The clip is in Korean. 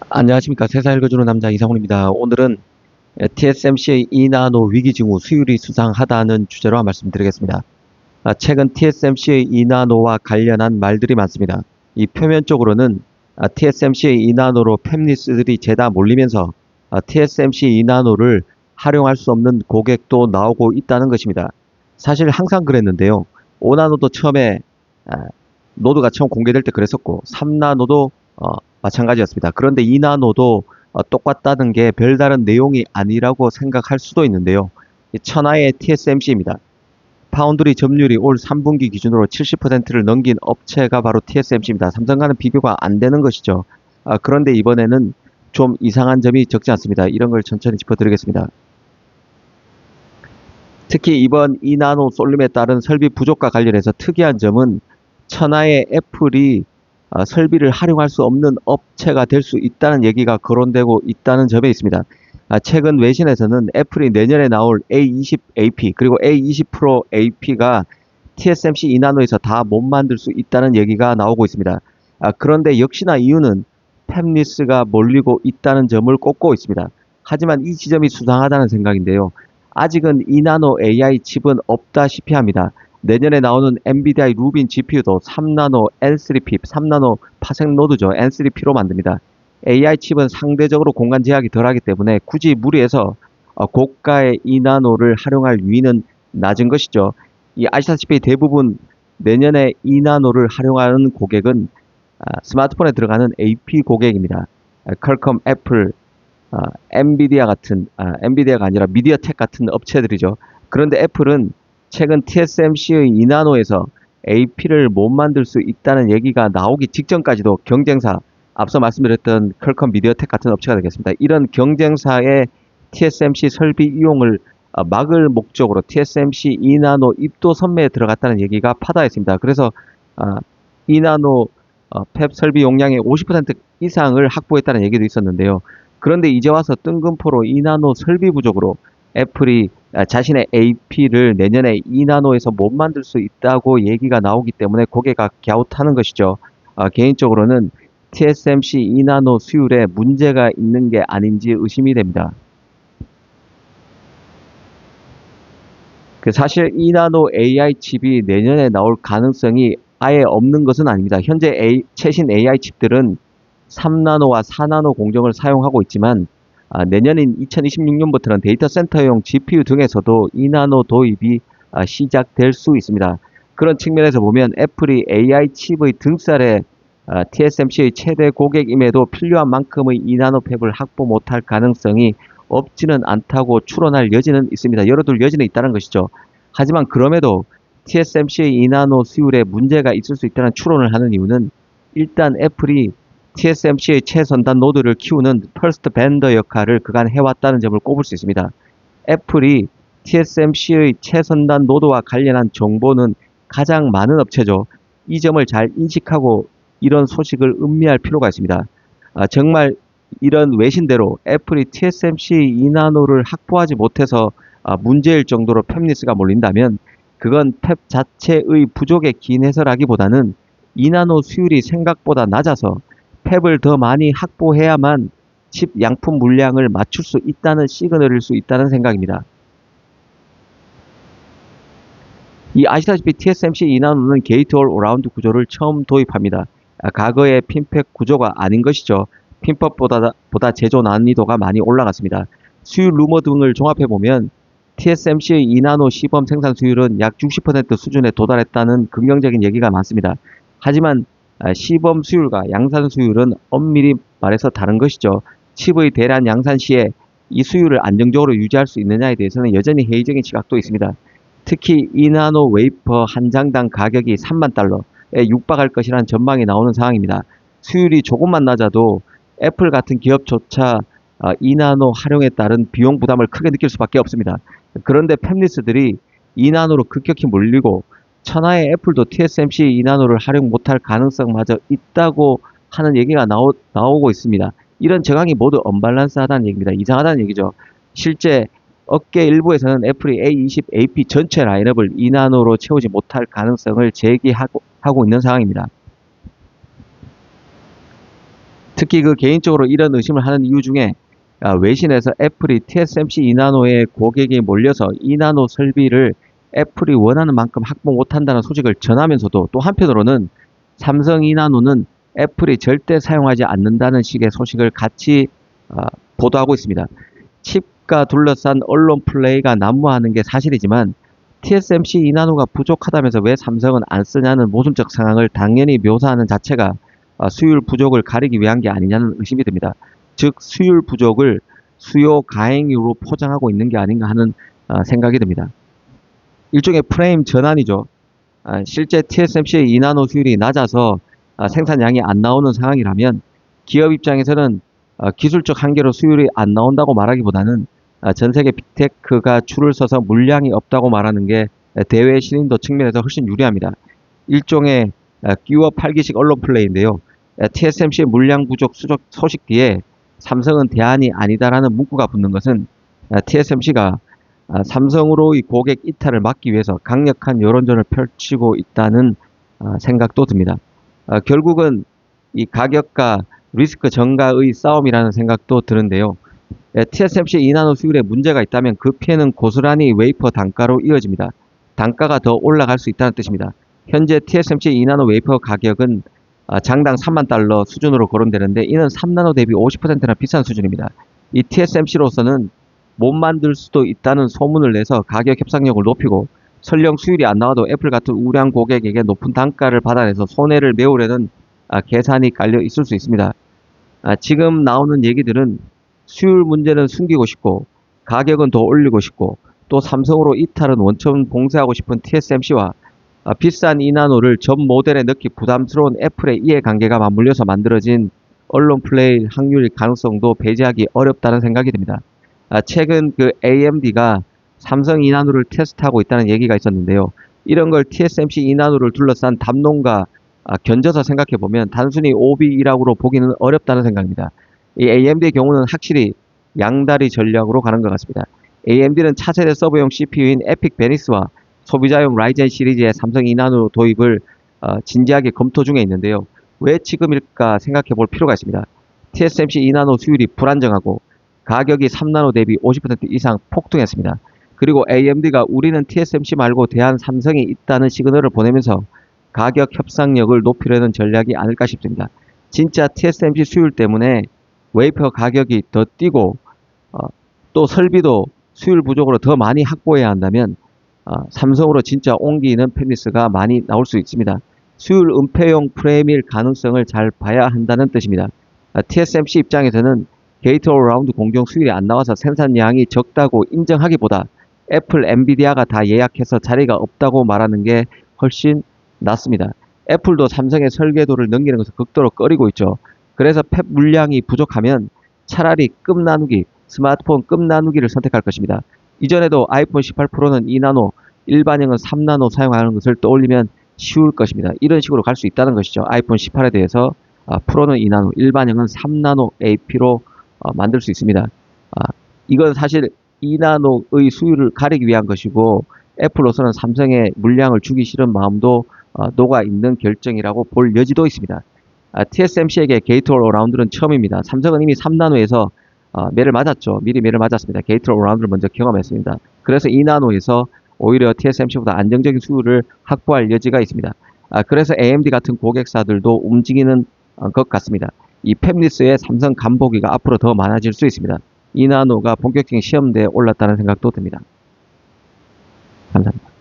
안녕하십니까. 세상 읽어주는 남자 이상훈입니다. 오늘은 TSMC의 2나노 위기 징후 수율이 수상하다는 주제로 한 말씀 드리겠습니다. 최근 TSMC의 2나노와 관련한 말들이 많습니다. 이 표면적으로는 TSMC의 2나노로 팹리스들이 죄다 몰리면서 TSMC 2나노를 활용할 수 없는 고객도 나오고 있다는 것입니다. 사실 항상 그랬는데요. 5나노도 처음에 노드가 처음 공개될 때 그랬었고 3나노도 마찬가지였습니다. 그런데 2나노도 똑같다는 게 별다른 내용이 아니라고 생각할 수도 있는데요. 천하의 TSMC입니다. 파운드리 점유율이 올 3분기 기준으로 70%를 넘긴 업체가 바로 TSMC입니다. 삼성과는 비교가 안 되는 것이죠. 그런데 이번에는 좀 이상한 점이 적지 않습니다. 이런 걸 천천히 짚어드리겠습니다. 특히 이번 2나노 솔림에 따른 설비 부족과 관련해서 특이한 점은 천하의 애플이 설비를 활용할 수 없는 업체가 될 수 있다는 얘기가 거론되고 있다는 점에 있습니다. 최근 외신에서는 애플이 내년에 나올 A20 AP 그리고 A20 Pro AP가 TSMC 2나노에서 다 못 만들 수 있다는 얘기가 나오고 있습니다. 그런데 역시나 이유는 팹리스가 몰리고 있다는 점을 꼽고 있습니다. 하지만 이 지점이 수상하다는 생각인데요. 아직은 2나노 AI 칩은 없다시피 합니다. 내년에 나오는 엔비디아의 루빈 GPU도 3나노 N3P, 3나노 파생 노드죠. N3P로 만듭니다. AI 칩은 상대적으로 공간 제약이 덜하기 때문에 굳이 무리해서 고가의 2나노를 활용할 유의는 낮은 것이죠. 아시다시피 대부분 내년에 2나노를 활용하는 고객은 스마트폰에 들어가는 AP 고객입니다. 퀄컴, 애플, 엔비디아가 아니라 미디어텍 같은 업체들이죠. 그런데 애플은 최근 TSMC의 2나노에서 AP를 못 만들 수 있다는 얘기가 나오기 직전까지도 경쟁사, 앞서 말씀드렸던 퀄컴, 미디어텍 같은 업체가 되겠습니다. 이런 경쟁사의 TSMC 설비 이용을 막을 목적으로 TSMC 2나노 입도 선매에 들어갔다는 얘기가 파다했습니다. 그래서 2나노 팹 설비 용량의 50% 이상을 확보했다는 얘기도 있었는데요. 그런데 이제 와서 뜬금포로 2나노 설비 부족으로 애플이 자신의 AP를 내년에 2나노에서 못 만들 수 있다고 얘기가 나오기 때문에 고개가 갸웃하는 것이죠. 개인적으로는 TSMC 2나노 수율에 문제가 있는 게 아닌지 의심이 됩니다. 사실 2나노 AI 칩이 내년에 나올 가능성이 아예 없는 것은 아닙니다. 현재 최신 AI 칩들은 3나노와 4나노 공정을 사용하고 있지만 내년인 2026년부터는 데이터 센터용 GPU 등에서도 2나노 도입이 시작될 수 있습니다. 그런 측면에서 보면 애플이 AI 칩의 등살에 TSMC의 최대 고객임에도 필요한 만큼의 2나노 팹을 확보 못할 가능성이 없지는 않다고 추론할 여지는 있습니다. 열어둘 여지는 있다는 것이죠. 하지만 그럼에도 TSMC의 2나노 수율에 문제가 있을 수 있다는 추론을 하는 이유는 일단 애플이 TSMC의 최선단 노드를 키우는 퍼스트 벤더 역할을 그간 해왔다는 점을 꼽을 수 있습니다. 애플이 TSMC의 최선단 노드와 관련한 정보는 가장 많은 업체죠. 이 점을 잘 인식하고 이런 소식을 음미할 필요가 있습니다. 정말 이런 외신대로 애플이 TSMC 2나노를 확보하지 못해서 문제일 정도로 팹리스가 몰린다면 그건 팹 자체의 부족에 기인해서라기보다는 2나노 수율이 생각보다 낮아서 팹을 더 많이 확보해야만 칩 양품 물량을 맞출 수 있다는 시그널일 수 있다는 생각입니다. 아시다시피 TSMC 2나노는 게이트 올 어라운드 구조를 처음 도입합니다. 과거의 핀팹 구조가 아닌 것이죠. 핀팹보다 제조 난이도가 많이 올라갔습니다. 수율 루머 등을 종합해보면 TSMC의 2나노 시범 생산 수율은 약 60% 수준에 도달했다는 긍정적인 얘기가 많습니다. 하지만 시범 수율과 양산 수율은 엄밀히 말해서 다른 것이죠. 칩의 대량 양산 시에 이 수율을 안정적으로 유지할 수 있느냐에 대해서는 여전히 회의적인 시각도 있습니다. 특히 2나노 웨이퍼 한 장당 가격이 3만 달러에 육박할 것이라는 전망이 나오는 상황입니다. 수율이 조금만 낮아도 애플 같은 기업조차 2나노 활용에 따른 비용 부담을 크게 느낄 수밖에 없습니다. 그런데 팹리스들이 2나노로 급격히 몰리고 천하의 애플도 TSMC 2나노를 활용 못할 가능성마저 있다고 하는 얘기가 나오고 있습니다. 이런 정황이 모두 언밸런스하다는 얘기입니다. 이상하다는 얘기죠. 실제 업계 일부에서는 애플이 A20 AP 전체 라인업을 2나노로 채우지 못할 가능성을 제기하고 있는 상황입니다. 특히 그 개인적으로 이런 의심을 하는 이유 중에 외신에서 애플이 TSMC 2나노에 고객이 몰려서 2나노 설비를 애플이 원하는 만큼 확보 못한다는 소식을 전하면서도 또 한편으로는 삼성 2나노는 애플이 절대 사용하지 않는다는 식의 소식을 같이 보도하고 있습니다. 칩과 둘러싼 언론 플레이가 난무하는 게 사실이지만 TSMC 2나노가 부족하다면서 왜 삼성은 안 쓰냐는 모순적 상황을 당연히 묘사하는 자체가 수율 부족을 가리기 위한 게 아니냐는 의심이 듭니다. 즉 수율 부족을 수요 가행으로 포장하고 있는 게 아닌가 하는 생각이 듭니다. 일종의 프레임 전환이죠. 실제 TSMC의 2나노 수율이 낮아서 생산량이 안 나오는 상황이라면 기업 입장에서는 기술적 한계로 수율이 안 나온다고 말하기보다는 전 세계 빅테크가 줄을 서서 물량이 없다고 말하는 게 대외 신인도 측면에서 훨씬 유리합니다. 일종의 끼워 팔기식 언론 플레이인데요. TSMC의 물량 부족 소식 뒤에 삼성은 대안이 아니다라는 문구가 붙는 것은 TSMC가 삼성으로의 고객 이탈을 막기 위해서 강력한 여론전을 펼치고 있다는 생각도 듭니다. 결국은 이 가격과 리스크 전가의 싸움이라는 생각도 드는데요. TSMC 2나노 수율에 문제가 있다면 그 피해는 고스란히 웨이퍼 단가로 이어집니다. 단가가 더 올라갈 수 있다는 뜻입니다. 현재 TSMC 2나노 웨이퍼 가격은 장당 3만 달러 수준으로 거론되는데 이는 3나노 대비 50%나 비싼 수준입니다. 이 TSMC로서는 못 만들 수도 있다는 소문을 내서 가격 협상력을 높이고 설령 수율이 안 나와도 애플 같은 우량 고객에게 높은 단가를 받아내서 손해를 메우려는 계산이 깔려 있을 수 있습니다. 지금 나오는 얘기들은 수율 문제는 숨기고 싶고 가격은 더 올리고 싶고 또 삼성으로 이탈은 원천 봉쇄하고 싶은 TSMC와 비싼 2나노를 전 모델에 넣기 부담스러운 애플의 이해관계가 맞물려서 만들어진 언론 플레이 확률 가능성도 배제하기 어렵다는 생각이 듭니다. 최근 그 AMD가 삼성 2나노를 테스트하고 있다는 얘기가 있었는데요. 이런 걸 TSMC 2나노를 둘러싼 담론과 견져서 생각해보면 단순히 오비 일학으로 보기는 어렵다는 생각입니다. 이 AMD의 경우는 확실히 양다리 전략으로 가는 것 같습니다. AMD는 차세대 서버용 CPU인 에픽 베니스와 소비자용 라이젠 시리즈의 삼성 2나노 도입을 진지하게 검토 중에 있는데요. 왜 지금일까 생각해 볼 필요가 있습니다. TSMC 2나노 수율이 불안정하고 가격이 3나노 대비 50% 이상 폭등했습니다. 그리고 AMD가 우리는 TSMC 말고 대한 삼성이 있다는 시그널을 보내면서 가격 협상력을 높이려는 전략이 아닐까 싶습니다. 진짜 TSMC 수율 때문에 웨이퍼 가격이 더 뛰고 또 설비도 수율 부족으로 더 많이 확보해야 한다면 삼성으로 진짜 옮기는 펜니스가 많이 나올 수 있습니다. 수율 은폐용 프레임일 가능성을 잘 봐야 한다는 뜻입니다. TSMC 입장에서는 게이트 올라운드 공정 수율이 안 나와서 생산량이 적다고 인정하기보다 애플, 엔비디아가 다 예약해서 자리가 없다고 말하는 게 훨씬 낫습니다. 애플도 삼성의 설계도를 넘기는 것을 극도로 꺼리고 있죠. 그래서 팹 물량이 부족하면 차라리 급 나누기, 스마트폰 급 나누기를 선택할 것입니다. 이전에도 아이폰 18 프로는 2나노, 일반형은 3나노 사용하는 것을 떠올리면 쉬울 것입니다. 이런 식으로 갈 수 있다는 것이죠. 아이폰 18에 대해서 프로는 2나노, 일반형은 3나노 AP로 만들 수 있습니다. 이건 사실 2나노의 수율을 가리기 위한 것이고 애플로서는 삼성에 물량을 주기 싫은 마음도 녹아 있는 결정이라고 볼 여지도 있습니다. TSMC에게 게이트 올라운드는 처음입니다. 삼성은 이미 3나노에서 매를 맞았죠. 미리 매를 맞았습니다. 게이트 올라운드를 먼저 경험했습니다. 그래서 2나노에서 오히려 TSMC보다 안정적인 수율을 확보할 여지가 있습니다. 그래서 AMD 같은 고객사들도 움직이는 것 같습니다. 이 팹리스의 삼성 간보기가 앞으로 더 많아질 수 있습니다. 2나노가 본격적인 시험대에 올랐다는 생각도 듭니다. 감사합니다.